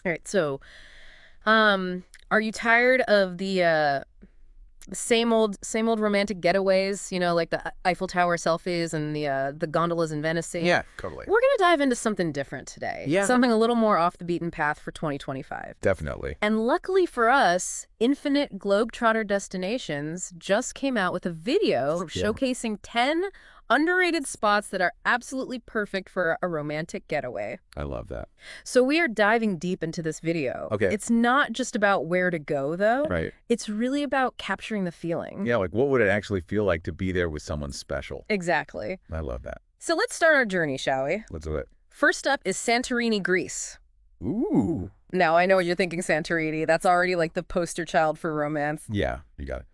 All right, so are you tired of the same old romantic getaways, like the Eiffel Tower selfies and the gondolas in Venice? Yeah, totally. We're going to dive into something different today. Yeah. Something a little more off the beaten path for 2025. Definitely. And luckily for us, Infinite Globetrotter Destinations just came out with a video Yeah. showcasing 10 underrated spots that are absolutely perfect for a romantic getaway. I love that. So we are diving deep into this video. Okay. It's not just about where to go, though. Right. It's really about capturing the feeling. Yeah, like what would it actually feel like to be there with someone special? Exactly. I love that. So let's start our journey, shall we? Let's do it. First up is Santorini, Greece. Ooh. Now, I know what you're thinking, Santorini. That's already like the poster child for romance. Yeah, you got it.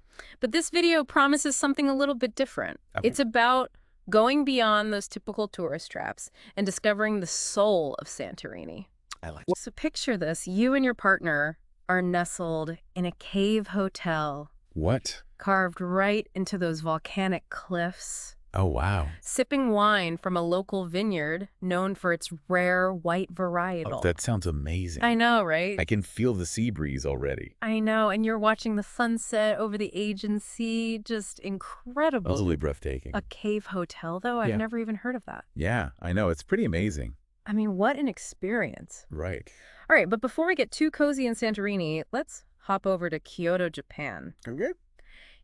But this video promises something a little bit different. Okay. It's about going beyond those typical tourist traps and discovering the soul of Santorini. I like it. So picture this. You and your partner are nestled in a cave hotel, What? carved right into those volcanic cliffs, Oh, wow. sipping wine from a local vineyard known for its rare white Oh, varietal. that sounds amazing. I know, right? I can feel the sea breeze already. I know, and you're watching the sunset over the Aegean Sea. Just incredible. Absolutely breathtaking. A cave hotel, though? I've Yeah. never even heard of that. Yeah, I know. It's pretty amazing. I mean, what an experience. Right. All right, but before we get too cozy in Santorini, let's hop over to Kyoto, Japan. Okay.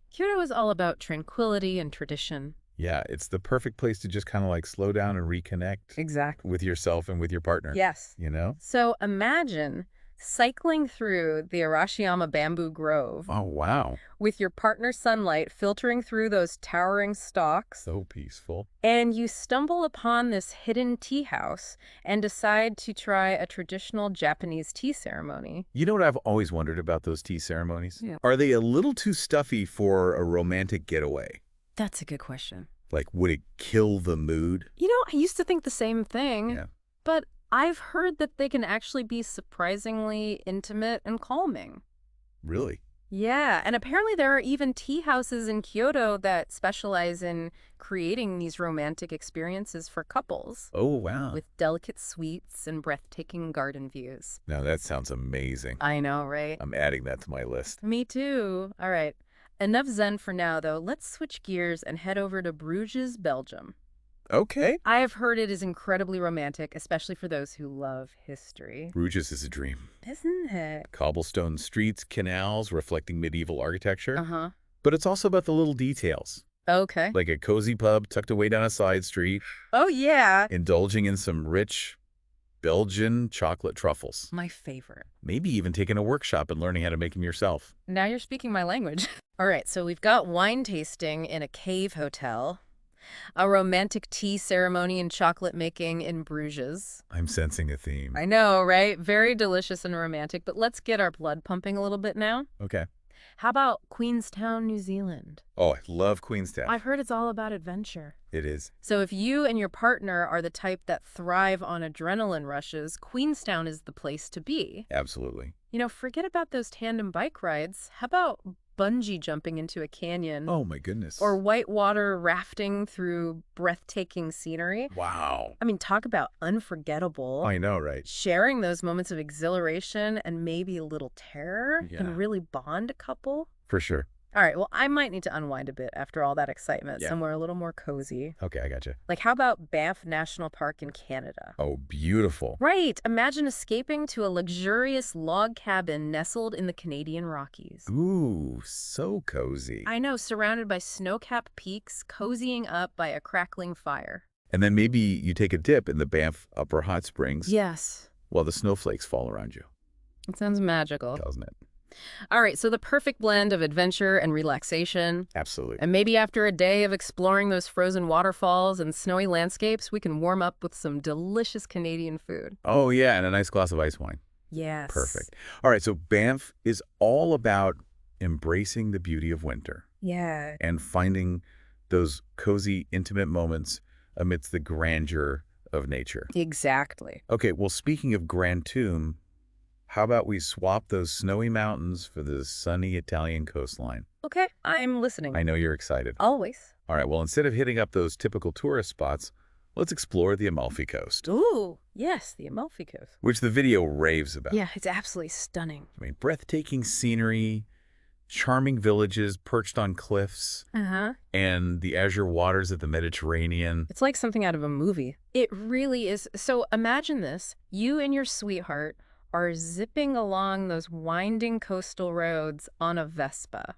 Kyoto is all about tranquility and tradition. Yeah, it's the perfect place to just kind of like slow down and reconnect Exactly. with yourself and with your partner. Yes. You know? So imagine cycling through the Arashiyama bamboo grove Oh, wow. with your partner's sunlight filtering through those towering stalks, So peaceful. and you stumble upon this hidden tea house and decide to try a traditional Japanese tea ceremony. You know what I've always wondered about those tea ceremonies? Yeah. Are they a little too stuffy for a romantic getaway? That's a good question. Like, would it kill the mood? I used to think the same thing, Yeah. but I've heard that they can actually be surprisingly intimate and calming. Really? Yeah, and apparently there are even tea houses in Kyoto that specialize in creating these romantic experiences for couples, Oh, wow. with delicate sweets and breathtaking garden views. Now, that sounds amazing. I know, right? I'm adding that to my list. Me too. All right. Enough Zen for now, though. Let's switch gears and head over to Bruges, Belgium. Okay. I have heard it is incredibly romantic, especially for those who love history. Bruges is a dream. Isn't it? Cobblestone streets, canals reflecting medieval architecture. Uh-huh. But it's also about the little details, Okay. like a cozy pub tucked away down a side street, Oh, yeah. indulging in some rich Belgian chocolate truffles. My favorite. Maybe even taking a workshop and learning how to make them yourself. Now you're speaking my language. All right, so we've got wine tasting in a cave hotel, a romantic tea ceremony and chocolate making in Bruges. I'm sensing a theme. I know, right? Very delicious and romantic, but let's get our blood pumping a little bit now. Okay. How about Queenstown, New Zealand? Oh, I love Queenstown. I've heard it's all about adventure. It is. So if you and your partner are the type that thrive on adrenaline rushes, Queenstown is the place to be. Absolutely. Forget about those tandem bike rides. How about bungee jumping into a canyon? Oh, my goodness. Or whitewater rafting through breathtaking scenery? Wow. I mean, talk about unforgettable. I know, right? Sharing those moments of exhilaration and maybe a little terror Yeah. can really bond a couple. For sure. All right, well, I might need to unwind a bit after all that excitement, Yeah. somewhere a little more cozy. Okay, I gotcha. Like, how about Banff National Park in Canada? Oh, beautiful. Right, imagine escaping to a luxurious log cabin nestled in the Canadian Rockies. Ooh, so cozy. I know, surrounded by snow-capped peaks, cozying up by a crackling fire. And then maybe you take a dip in the Banff Upper Hot Springs Yes, while the snowflakes fall around you, it sounds magical. doesn't it? All right, so the perfect blend of adventure and relaxation. Absolutely. And maybe after a day of exploring those frozen waterfalls and snowy landscapes, we can warm up with some delicious Canadian food. Oh, yeah, and a nice glass of ice wine. Yes. Perfect. All right, so Banff is all about embracing the beauty of winter Yeah. and finding those cozy, intimate moments amidst the grandeur of nature. Exactly. Okay, well, speaking of Grand Tomb, how about we swap those snowy mountains for the sunny Italian coastline? Okay, I'm listening. I know you're excited. Always. All right, well, instead of hitting up those typical tourist spots, Let's explore the Amalfi Coast, Ooh, yes, the Amalfi Coast. which the video raves about. Yeah, it's absolutely stunning. I mean, breathtaking scenery, charming villages perched on cliffs, Uh-huh. and the azure waters of the Mediterranean. It's like something out of a movie. It really is. So imagine this. You and your sweetheart are zipping along those winding coastal roads on a Vespa.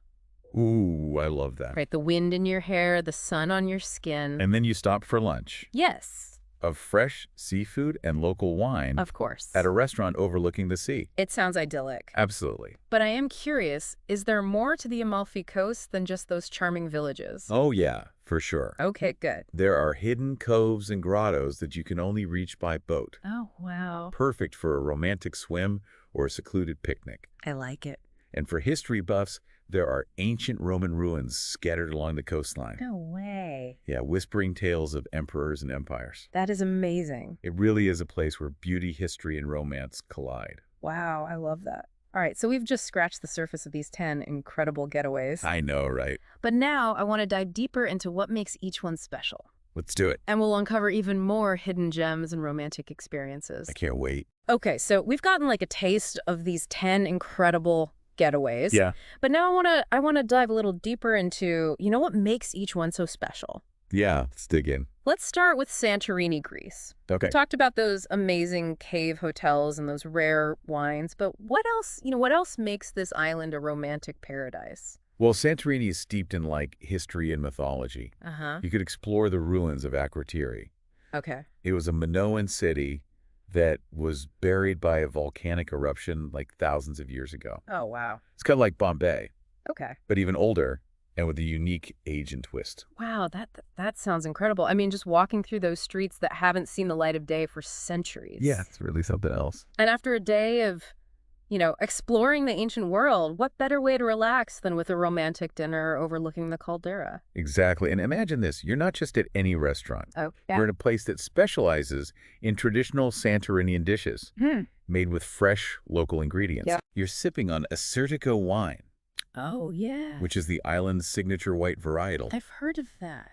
Ooh, I love that. Right, the wind in your hair, the sun on your skin. And then you stop for lunch Yes, of fresh seafood and local wine of course. at a restaurant overlooking the sea. It sounds idyllic. Absolutely. But I am curious, is there more to the Amalfi Coast than just those charming villages? Oh, yeah, for sure. Okay, good. There are hidden coves and grottos that you can only reach by boat. Oh, wow. Perfect for a romantic swim or a secluded picnic. I like it. And for history buffs, there are ancient Roman ruins scattered along the coastline. No way. Yeah, whispering tales of emperors and empires. That is amazing. It really is a place where beauty, history, and romance collide. Wow, I love that. All right, so we've just scratched the surface of these 10 incredible getaways. I know, right? But now I want to dive deeper into what makes each one special. Let's do it. And we'll uncover even more hidden gems and romantic experiences. I can't wait. Okay, so we've gotten like a taste of these 10 incredible getaways. Yeah. But now I want to dive a little deeper into, what makes each one so special. Yeah, let's dig in. Let's start with Santorini, Greece. Okay. We talked about those amazing cave hotels and those rare wines, but what else makes this island a romantic paradise? Well, Santorini is steeped in, history and mythology. Uh-huh. You could explore the ruins of Akrotiri. Okay. It was a Minoan city that was buried by a volcanic eruption thousands of years ago. Oh, wow. It's kind of like Bombay, Okay. but even older and with a unique age and twist. Wow, that sounds incredible. I mean, just walking through those streets that haven't seen the light of day for centuries. Yeah, it's really something else. And after a day of, exploring the ancient world, what better way to relax than with a romantic dinner overlooking the caldera? Exactly. And imagine this. You're not just at any restaurant. Oh, You're yeah. in a place that specializes in traditional Santorinian dishes made with fresh local ingredients. Yeah. You're sipping on Acertico wine, Oh, yeah. which is the island's signature white varietal. I've heard of that.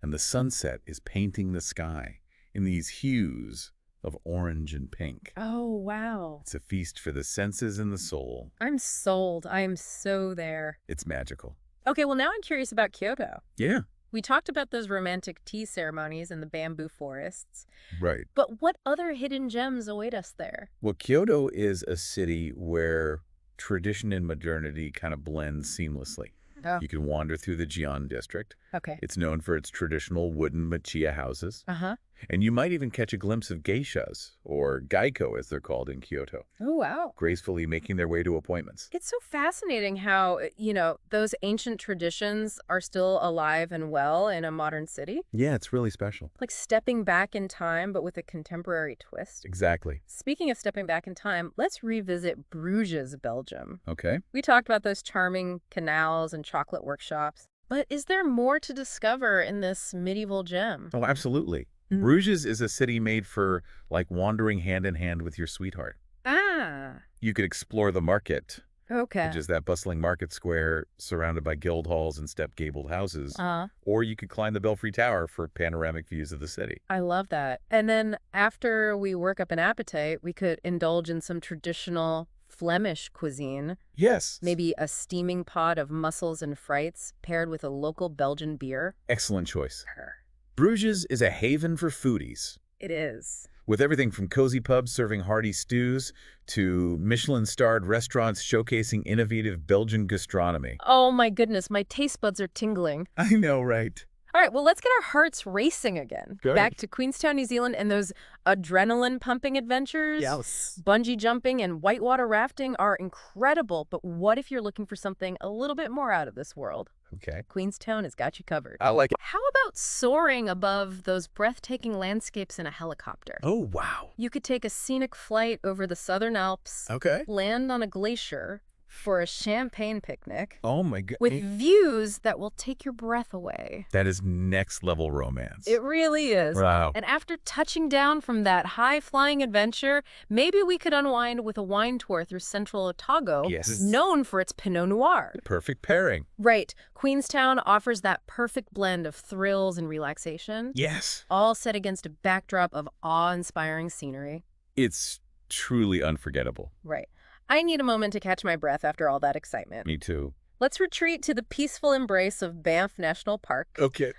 And the sunset is painting the sky in these hues of orange and pink. Oh, wow. It's a feast for the senses and the soul. I'm sold. I am so there. It's magical. Okay, well, now I'm curious about Kyoto. Yeah. We talked about those romantic tea ceremonies in the bamboo forests, Right. but what other hidden gems await us there? Well, Kyoto is a city where tradition and modernity kind of blend seamlessly. Oh. You can wander through the Gion district. Okay. It's known for its traditional wooden machiya houses. Uh-huh. And you might even catch a glimpse of geishas, or gaiko as they're called in Kyoto, Oh, wow. gracefully making their way to appointments. It's so fascinating how, those ancient traditions are still alive and well in a modern city. Yeah, it's really special. Like stepping back in time, but with a contemporary twist. Exactly. Speaking of stepping back in time, let's revisit Bruges, Belgium. Okay. We talked about those charming canals and chocolate workshops. But is there more to discover in this medieval gem? Oh, absolutely. Mm. Bruges is a city made for, wandering hand in hand with your sweetheart. Ah, You could explore the market, okay. which is that bustling market square surrounded by guild halls and step-gabled houses. Or you could climb the Belfry Tower for panoramic views of the city. I love that. And then after we work up an appetite, we could indulge in some traditional Flemish cuisine, Yes. maybe a steaming pot of mussels and frites paired with a local Belgian beer. Excellent choice. Bruges is a haven for foodies, It is. with everything from cozy pubs serving hearty stews to Michelin-starred restaurants showcasing innovative Belgian gastronomy. Oh my goodness, my taste buds are tingling. I know, right? All right, well, let's get our hearts racing again. Good. Back to Queenstown, New Zealand, and those adrenaline-pumping adventures. Yes. Bungee jumping and whitewater rafting are incredible, but what if you're looking for something a little bit more out of this world? Okay. Queenstown has got you covered. I like it. How about soaring above those breathtaking landscapes in a helicopter? Oh, wow. You could take a scenic flight over the Southern Alps, Okay. land on a glacier, for a champagne picnic Oh my God. with views that will take your breath away. That is next level romance. It really is. Wow. And after touching down from that high-flying adventure, maybe we could unwind with a wine tour through central Otago, Yes. known for its Pinot Noir. Perfect pairing. Right. Queenstown offers that perfect blend of thrills and relaxation, Yes. all set against a backdrop of awe-inspiring scenery. It's truly unforgettable. Right. I need a moment to catch my breath after all that excitement. Me too. Let's retreat to the peaceful embrace of Banff National Park. Okay.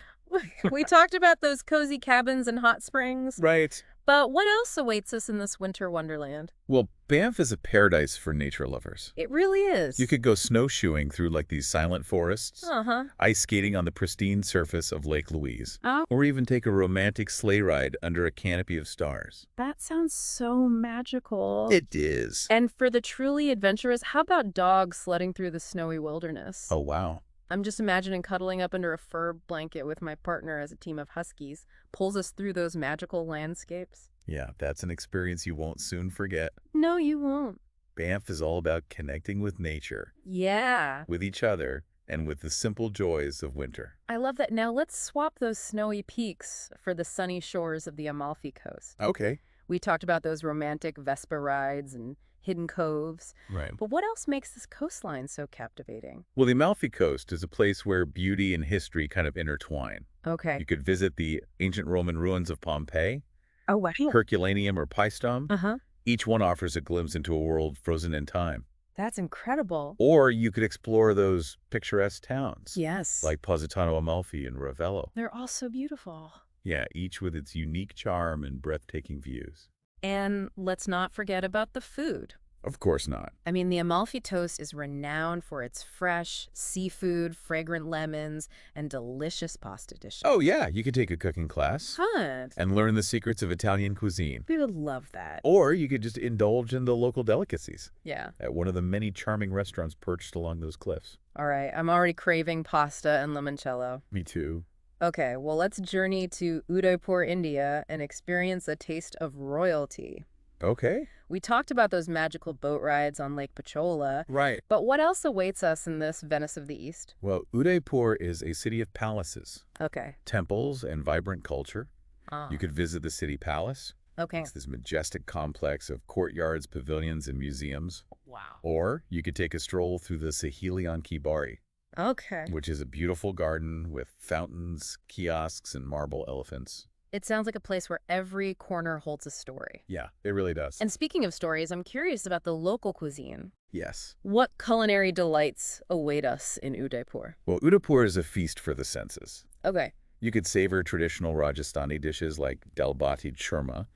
We talked about those cozy cabins and hot springs. Right. But what else awaits us in this winter wonderland? Well, Banff is a paradise for nature lovers. It really is. You could go snowshoeing through like these silent forests, Uh-huh. ice skating on the pristine surface of Lake Louise, Oh, or even take a romantic sleigh ride under a canopy of stars. that sounds so magical. It is. And for the truly adventurous, how about dogs sledding through the snowy wilderness? Oh, wow. I'm just imagining cuddling up under a fur blanket with my partner as a team of huskies pulls us through those magical landscapes. Yeah, that's an experience you won't soon forget. No, you won't. Banff is all about connecting with nature, Yeah. with each other, and with the simple joys of winter. I love that. Now let's swap those snowy peaks for the sunny shores of the Amalfi Coast. Okay. We talked about those romantic Vespa rides and hidden coves. Right. But what else makes this coastline so captivating? Well, the Amalfi Coast is a place where beauty and history kind of intertwine. Okay. You could visit the ancient Roman ruins of Pompeii, Oh, wow. Herculaneum or Paestum. Uh-huh. Each one offers a glimpse into a world frozen in time. That's incredible. Or you could explore those picturesque towns, Yes. like Positano Amalfi and Ravello. They're all so beautiful. Yeah, each with its unique charm and breathtaking views. And let's not forget about the food. Of course not. I mean, the Amalfi toast is renowned for its fresh seafood, fragrant lemons, and delicious pasta dishes. Oh yeah, you could take a cooking class Fun. and learn the secrets of Italian cuisine. We would love that. Or you could just indulge in the local delicacies Yeah. at one of the many charming restaurants perched along those cliffs. All right. I'm already craving pasta and limoncello. Me too. Okay, well, let's journey to Udaipur, India, and experience a taste of royalty. Okay. We talked about those magical boat rides on Lake Pachola, Right. but what else awaits us in this Venice of the East? Well, Udaipur is a city of palaces, Okay. temples, and vibrant culture. Ah. You could visit the city palace. Okay. It's this majestic complex of courtyards, pavilions, and museums. Wow. Or you could take a stroll through the Sahili on Kibari, Okay. which is a beautiful garden with fountains, kiosks, and marble elephants. It sounds like a place where every corner holds a story. Yeah, it really does. And speaking of stories, I'm curious about the local cuisine. Yes. What culinary delights await us in Udaipur? Well, Udaipur is a feast for the senses. Okay. You could savor traditional Rajasthani dishes like dal bati churma.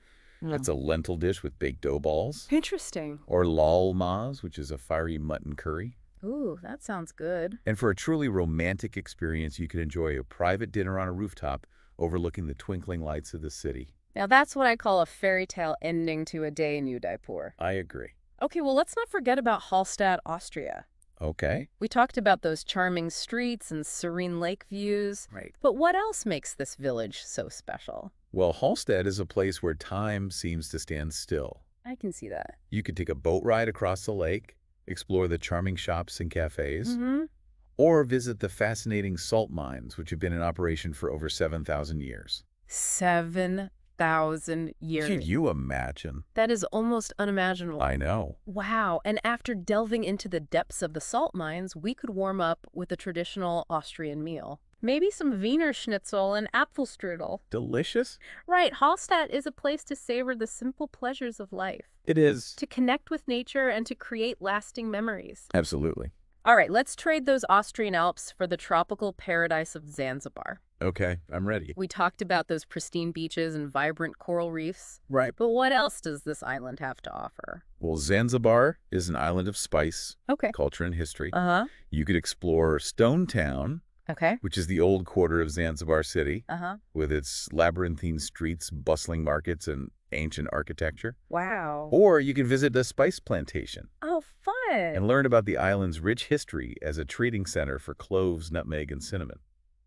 That's a lentil dish with baked dough balls. Interesting. Or lal mas, which is a fiery mutton curry. Ooh, that sounds good. And for a truly romantic experience, you could enjoy a private dinner on a rooftop overlooking the twinkling lights of the city. Now that's what I call a fairy tale ending to a day in Udaipur. I agree. Okay, well, let's not forget about Hallstatt, Austria. Okay. We talked about those charming streets and serene lake views. Right. But what else makes this village so special? Well, Hallstatt is a place where time seems to stand still. I can see that. You could take a boat ride across the lake, explore the charming shops and cafes, Mm-hmm. or visit the fascinating salt mines, which have been in operation for over 7,000 years. 7,000 years. Can you imagine? That is almost unimaginable. I know. Wow. And after delving into the depths of the salt mines, we could warm up with a traditional Austrian meal. Maybe some Wiener Schnitzel and Apfelstrudel. Delicious? Right. Hallstatt is a place to savor the simple pleasures of life, It is. to connect with nature, and to create lasting memories. Absolutely. All right, let's trade those Austrian Alps for the tropical paradise of Zanzibar. Okay, I'm ready. We talked about those pristine beaches and vibrant coral reefs. Right. But what else does this island have to offer? Well, Zanzibar is an island of spice, Okay. culture, and history. Uh-huh. You could explore Stone Town, Okay. which is the old quarter of Zanzibar City, Uh-huh. with its labyrinthine streets, bustling markets, and ancient architecture. Wow. Or you can visit the spice plantation Oh, fun. and learn about the island's rich history as a treating center for cloves, nutmeg, and cinnamon.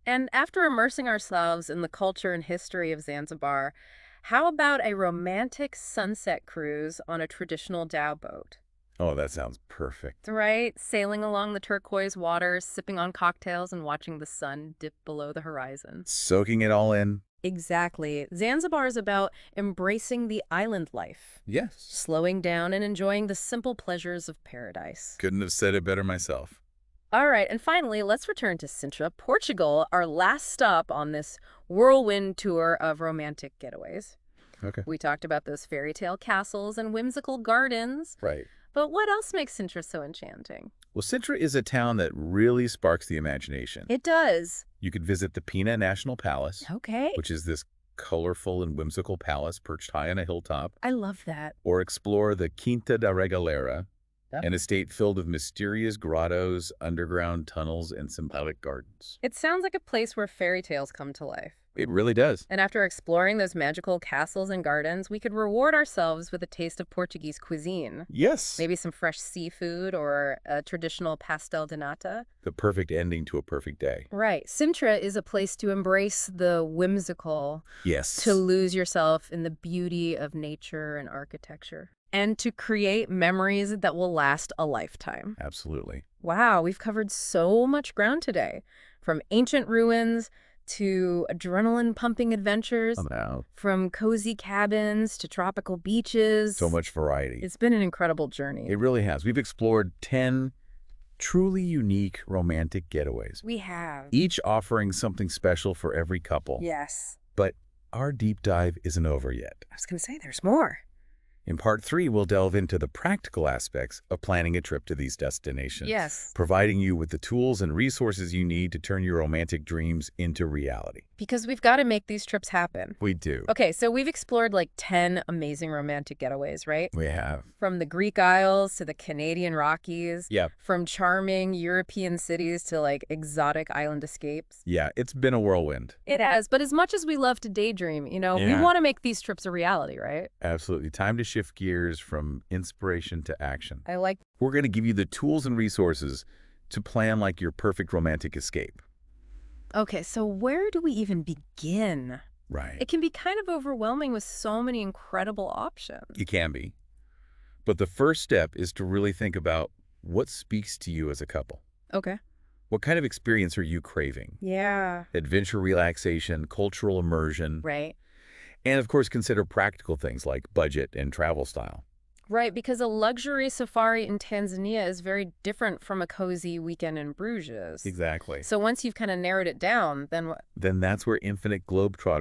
And after immersing ourselves in the culture and history of Zanzibar, how about a romantic sunset cruise on a traditional dhow boat? Oh, that sounds perfect. Right? Sailing along the turquoise waters, sipping on cocktails, and watching the sun dip below the horizon. Soaking it all in? Exactly. Zanzibar is about embracing the island life, Yes. slowing down and enjoying the simple pleasures of paradise. Couldn't have said it better myself. All right, and finally, let's return to Sintra, Portugal, our last stop on this whirlwind tour of romantic getaways. Okay. We talked about those fairy tale castles and whimsical gardens, Right. but what else makes Sintra so enchanting? Well, Sintra is a town that really sparks the imagination. It does. You could visit the Pina National Palace, Okay. which is this colorful and whimsical palace perched high on a hilltop, I love that. or explore the Quinta da Regalera, Yep. an estate filled with mysterious grottos, underground tunnels, and symbolic gardens. It sounds like a place where fairy tales come to life. It really does. And after exploring those magical castles and gardens, we could reward ourselves with a taste of Portuguese cuisine. Yes. Maybe some fresh seafood or a traditional pastel de nata. The perfect ending to a perfect day. Right. Sintra is a place to embrace the whimsical, Yes. to lose yourself in the beauty of nature and architecture, and to create memories that will last a lifetime. Absolutely. Wow, we've covered so much ground today, from ancient ruins to adrenaline-pumping adventures, from cozy cabins to tropical beaches. So much variety. It's been an incredible journey. It really has. We've explored 10 truly unique romantic getaways, We have. each offering something special for every couple. Yes. But our deep dive isn't over yet. I was going to say there's more. In part 3, we'll delve into the practical aspects of planning a trip to these destinations. Yes. Providing you with the tools and resources you need to turn your romantic dreams into reality. Because we've got to make these trips happen. We do. Okay, so we've explored like 10 amazing romantic getaways, right? We have. From the Greek Isles to the Canadian Rockies. Yep. From charming European cities to like exotic island escapes. Yeah, it's been a whirlwind. It has, but as much as we love to daydream, we Yeah. want to make these trips a reality, right? Absolutely. Time to shift gears from inspiration to action. I like. We're going to give you the tools and resources to plan like your perfect romantic escape. Okay, so where do we even begin? Right. It can be kind of overwhelming with so many incredible options. It can be. But the first step is to really think about what speaks to you as a couple. Okay. What kind of experience are you craving? Yeah. Adventure, relaxation, cultural immersion, Right. and of course consider practical things like budget and travel style. Right, because a luxury safari in Tanzania is very different from a cozy weekend in Bruges. Exactly. So once you've kind of narrowed it down, then what? Then that's where Infinite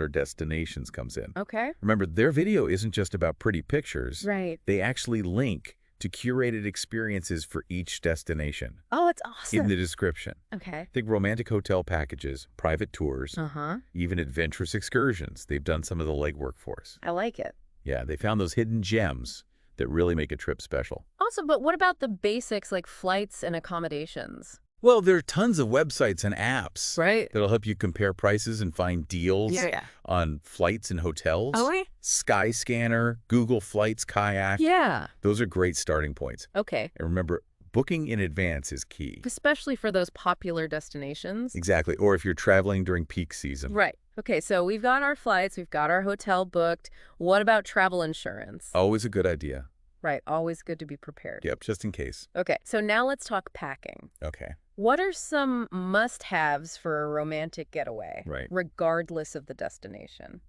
Globetrotter-Destinations comes in. Okay. Remember, their video isn't just about pretty pictures. Right. They actually link to curated experiences for each destination Oh, it's awesome. in the description. Okay. Think romantic hotel packages, private tours, Uh-huh. even adventurous excursions. They've done some of the legwork for us. I like it. Yeah, they found those hidden gems that really make a trip special. Also, but what about the basics like flights and accommodations? Well, there are tons of websites and apps Right. that'll help you compare prices and find deals on flights and hotels. Oh, yeah? Skyscanner, Google Flights, Kayak. Yeah. Those are great starting points. Okay. And remember, booking in advance is key. Especially for those popular destinations. Exactly. Or if you're traveling during peak season. Right. Okay, so we've got our flights, we've got our hotel booked. What about travel insurance? Always a good idea. Right, always good to be prepared. Yep, just in case. Okay, so now let's talk packing. Okay. What are some must-haves for a romantic getaway, Right. regardless of the destination?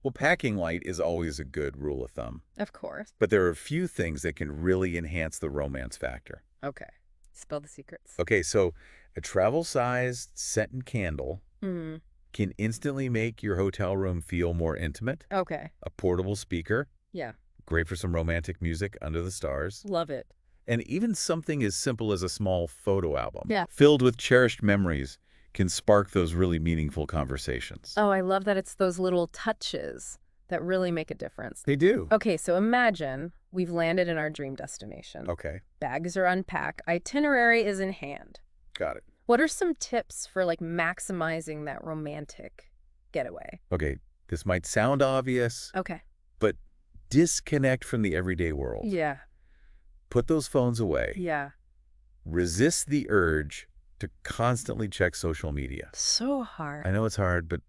Well, packing light is always a good rule of thumb. Of course. But there are a few things that can really enhance the romance factor. Okay, spill the secrets. Okay, so a travel-sized scent and candle Hmm. can instantly make your hotel room feel more intimate. Okay, A portable speaker, yeah, great for some romantic music under the stars. love it. And even something as simple as a small photo album Yeah. filled with cherished memories can spark those really meaningful conversations. Oh, I love that it's those little touches that really make a difference. They do. Okay, so imagine we've landed in our dream destination. Okay, Bags are unpacked, itinerary is in hand. got it. What are some tips for like maximizing that romantic getaway? Okay, this might sound obvious, Okay. but disconnect from the everyday world. Yeah. Put those phones away. Yeah. Resist the urge to constantly check social media. So hard. I know it's hard, but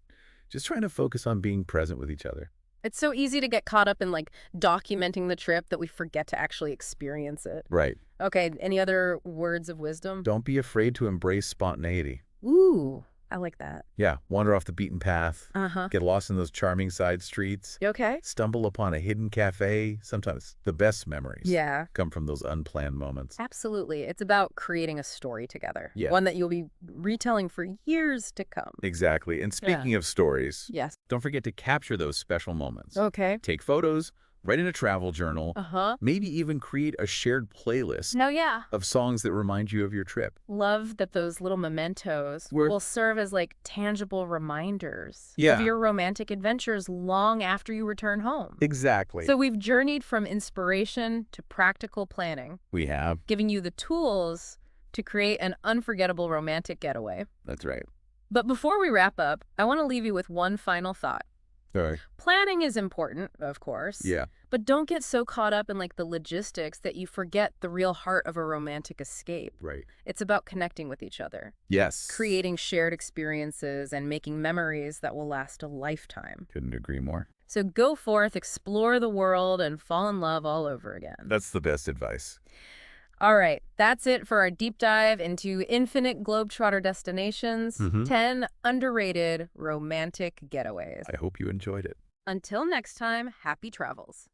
just trying to focus on being present with each other. It's so easy to get caught up in like documenting the trip that we forget to actually experience it. Right. Okay, any other words of wisdom? Don't be afraid to embrace spontaneity. Ooh, I like that. Yeah, wander off the beaten path, Uh-huh. get lost in those charming side streets, You okay? stumble upon a hidden cafe. Sometimes the best memories Yeah. come from those unplanned moments. Absolutely. It's about creating a story together. Yeah. One that you'll be retelling for years to come. Exactly. And speaking of stories, Yes. don't forget to capture those special moments. Okay. Take photos, write in a travel journal, Uh-huh. maybe even create a shared playlist No, yeah. of songs that remind you of your trip. Love that those little mementos will serve as like tangible reminders of your romantic adventures long after you return home. Exactly. So we've journeyed from inspiration to practical planning, We have. giving you the tools to create an unforgettable romantic getaway. That's right. But before we wrap up, I want to leave you with one final thought. All right. Planning is important, of course. Yeah. But don't get so caught up in like the logistics that you forget the real heart of a romantic escape. Right. It's about connecting with each other, Yes. creating shared experiences, and making memories that will last a lifetime. Couldn't agree more. So go forth, explore the world, and fall in love all over again. That's the best advice. All right, that's it for our deep dive into infinite Globetrotter destinations, 10 underrated romantic getaways. I hope you enjoyed it. Until next time, happy travels.